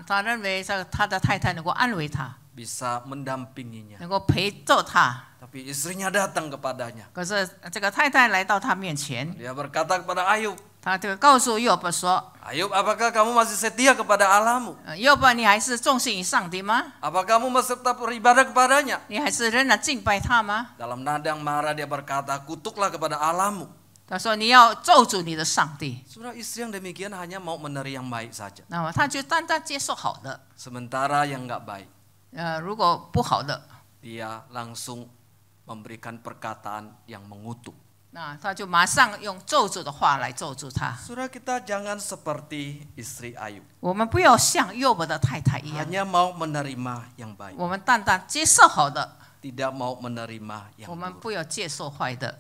他认为他的太太能够安慰他， bisa mendampinginya. 能够陪着他。 Tapi istrinya datang kepadanya. 可是这个太太来到他面前， Dia berkata kepada Ayub, 他就告诉约伯说 Ayub, apakah kamu masih setia kepada Allahmu? 约伯，你还是忠心于上帝吗？ Apakah kamu masih tetap beribadah kepadanya? 你还是仍然敬拜他吗？ Dalam nada yang marah dia berkata, kutuklah kepada Allahmu. 他说你要咒诅你的上帝。 Saudara, istri yang demikian hanya mau menerima yang baik saja. 那么他就单单接受好的， Sementara yang nggak baik, 如果不好的， dia langsung memberikan perkataan yang mengutuk. 那他就马上用咒诅的话来咒诅他。 Saudara, kita jangan seperti istri Ayub. 我们不要像约伯的太太一样， Hanya mau menerima yang baik. 我们单单接受好的， Tidak mau menerima yang 我们 buruk. 不要接受坏的。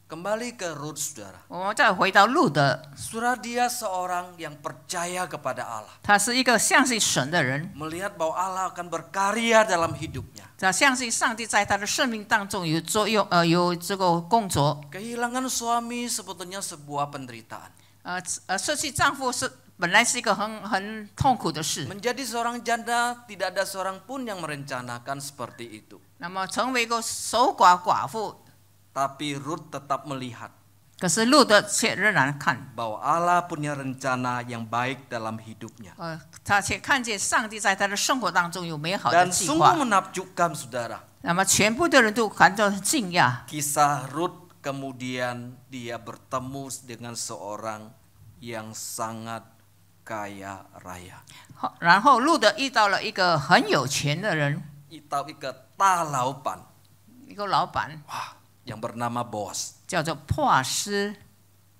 Kembali ke Rut, saudara. 我们再回到路德， Saudara, dia seorang yang percaya kepada Allah. 他是一个相信神的人， Melihat bahwa Allah akan berkarya dalam hidupnya. 他相信上帝在他的生命当中有作用，有这个工作。 Kehilangan suami sebetulnya sebuah penderitaan. 失去丈夫本来是一个很痛苦的事。 Menjadi seorang janda, tidak ada seorang pun yang merencanakan seperti itu. 那么成为一个守寡妇， Tapi Rut tetap melihat 可是路德却仍然看， bahwa Allah punya rencana yang baik dalam hidupnya. 他却看见上帝在他的生活当中有美好的 Dan 计 sungguh 划。 menakjubkan, saudara. 那么全部的人都感到很惊讶。 Kisah Rut kemudian dia bertemu dengan seorang yang sangat kaya raya. 然后路德遇到了一个很有钱的人， Itu一个大老板, 一个老板 yang bernama Boas. 叫做波尔斯。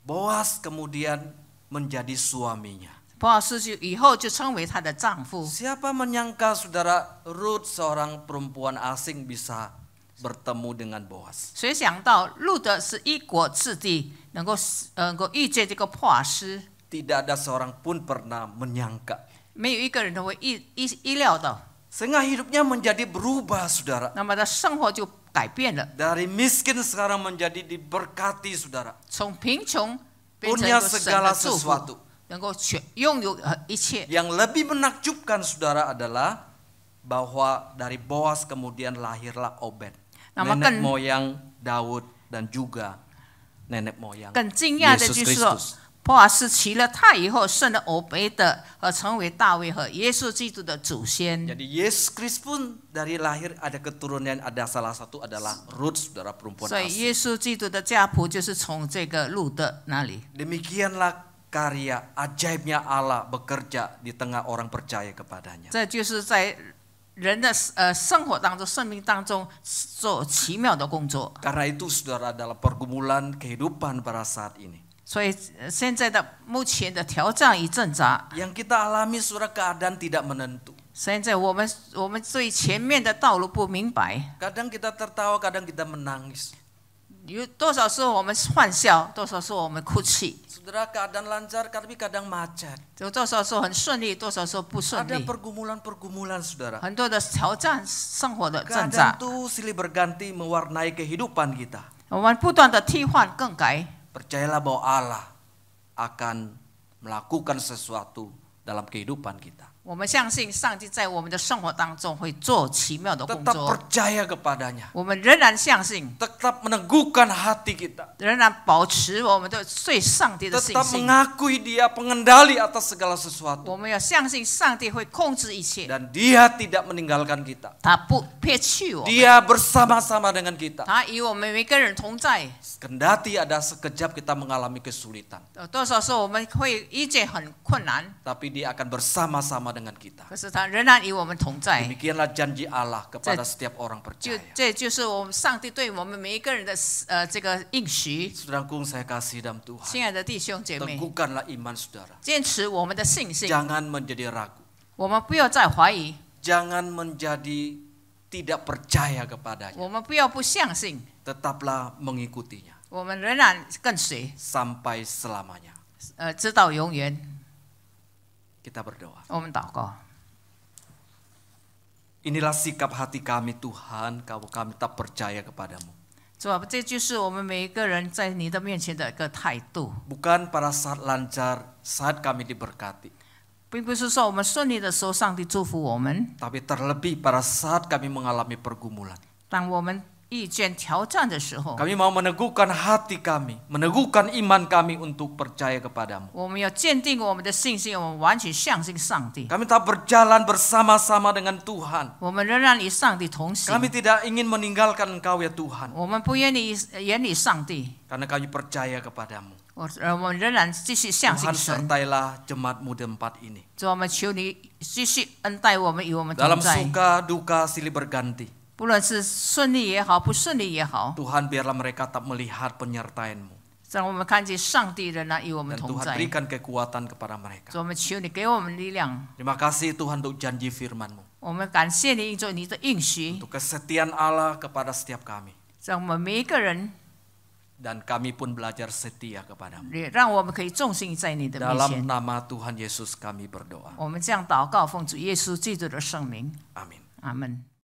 Boas kemudian menjadi suaminya. 波尔斯以后就成为他的丈夫。 Siapa menyangka, saudara, Rut seorang perempuan asing bisa bertemu dengan Boas. 谁想到路德是一国之地，能够遇见这个波尔斯， Tidak ada seorang pun pernah menyangka. 没有一个人都会意料到， Sehingga hidupnya menjadi berubah, saudara. 那么他生活就改变了， Dari miskin sekarang menjadi diberkati, saudara. 从贫穷变成一 Punya 个神 segala 的祝福， sesuatu. 能够拥有一切。 Yang lebih menakjubkan, saudara, adalah bahwa dari Boas kemudian lahirlah Obed. Nama Nenek moyang 更 Daud dan juga nenek moyang 更惊讶的 Yesus 就是说，波阿斯娶了她以后，生了俄贝德，而成为大卫和耶稣基督的祖先。 Jadi Yesus Kristus pun dari lahir ada keturunan, ada salah satu adalah Ruth, saudara perempuan 所以 asli. 耶稣基督的家谱就是从这个路德那里。 Demikianlah karya ajaibnya Allah bekerja di tengah orang percaya kepadanya. 这就是在人的生活当中、生命当中做奇妙的工作。 Karena itu saudara adalah pergumulan kehidupan pada saat ini. 所以现在的目前的挑战与挣扎， Yang kita alami saudara keadaan tidak menentu. 现在我们对前面的道路不明白， Kadang kita tertawa, kadang kita menangis. 有多少时候我们欢笑，多少时候我们哭泣， Saudara keadaan lancar, tapi kadang macet. 有多少时候很顺利，多少时候不顺 Ada 利， pergumulan-pergumulan saudara. 很多的挑战，生活的挣扎 Kadang，tuh silih berganti mewarnai kehidupan kita. 我们不断的替换更改。 Percayalah bahwa Allah akan melakukan sesuatu dalam kehidupan kita. 我们相信上帝在我们的生活当中会做奇妙的工 Tetap 作， percaya kepadanya. 我们仍然相信， Tetap meneguhkan hati kita. 仍然保持我们对上帝的信 Tetap 心。 mengakui dia pengendali atas segala sesuatu. 我们要相信上帝会控制一切， Dan dia tidak meninggalkan kita. 他不撇弃我们， Dia bersama-sama dengan kita. 他与我们每个人同在。 Kendati ada sekejap kita mengalami kesulitan. 多少时候我们会遇见很困难， Tapi dia akan bersama-sama dengan kita. 可是他仍然与我们同在。 Demikianlah janji Allah kepada setiap orang 就 percaya. 这就是我们上帝对我们每一个人的这个应许。 Saudaraku saya kasih dalam Tuhan. 亲爱的弟兄姐妹， Teguhkanlah iman saudara. 坚持我们的信心， Jangan menjadi ragu. 我们不要再怀疑， Jangan menjadi tidak percaya kepadanya. 我们不要不相信， Tetaplah mengikutinya 我们仍然跟随， sampai selamanya. 直到永远。 Kita berdoa. 我们祷告。 Inilah sikap hati kami Tuhan, kalau kami tak percaya kepadamu. 主啊，这就是我们每一个人在你的面前的一个态度， Bukan pada saat lancar, saat kami diberkati. 并不是说我们顺利的时候上帝祝福我们， Tapi terlebih pada saat kami mengalami pergumulan. 当我们遇见挑战的时候， Kami mau meneguhkan hati kami, meneguhkan iman kami untuk percaya kepadamu. 我们要坚定我们的信心，我们完全相信上帝。 Kami tak berjalan bersama-sama dengan Tuhan. 我们仍然与上帝同行， Kami tidak ingin meninggalkan Engkau ya Tuhan. 我们不愿意远离上帝， Karena kami percaya kepadamu. 我们仍然继续相信 Tuhan 神。 sertailah jemaat muda 4 ini. 主，我们求你继续恩待我们，与我们同 Dalam 在。 suka duka silih berganti. 不论是顺利也好，不顺利也好， Tuhan biarlah mereka tak melihat penyertaan-Mu. 让我们看见上帝仍然与我们 Dan 同 Tuhan 在。 berikan kekuatan kepada mereka. 主，我们求你给我们力量。 Terima kasih Tuhan untuk janji firman-Mu. 我们感谢你，因着你的应许， Untuk kesetiaan Allah kepada setiap kami. 让我们每一个人， Dan kami pun belajar setia kepadamu. 也让我们可以重心在你的面 Dalam 前。 nama Tuhan Yesus kami berdoa. 我们这样祷告，奉主耶稣基督的圣名， Amin. 阿门。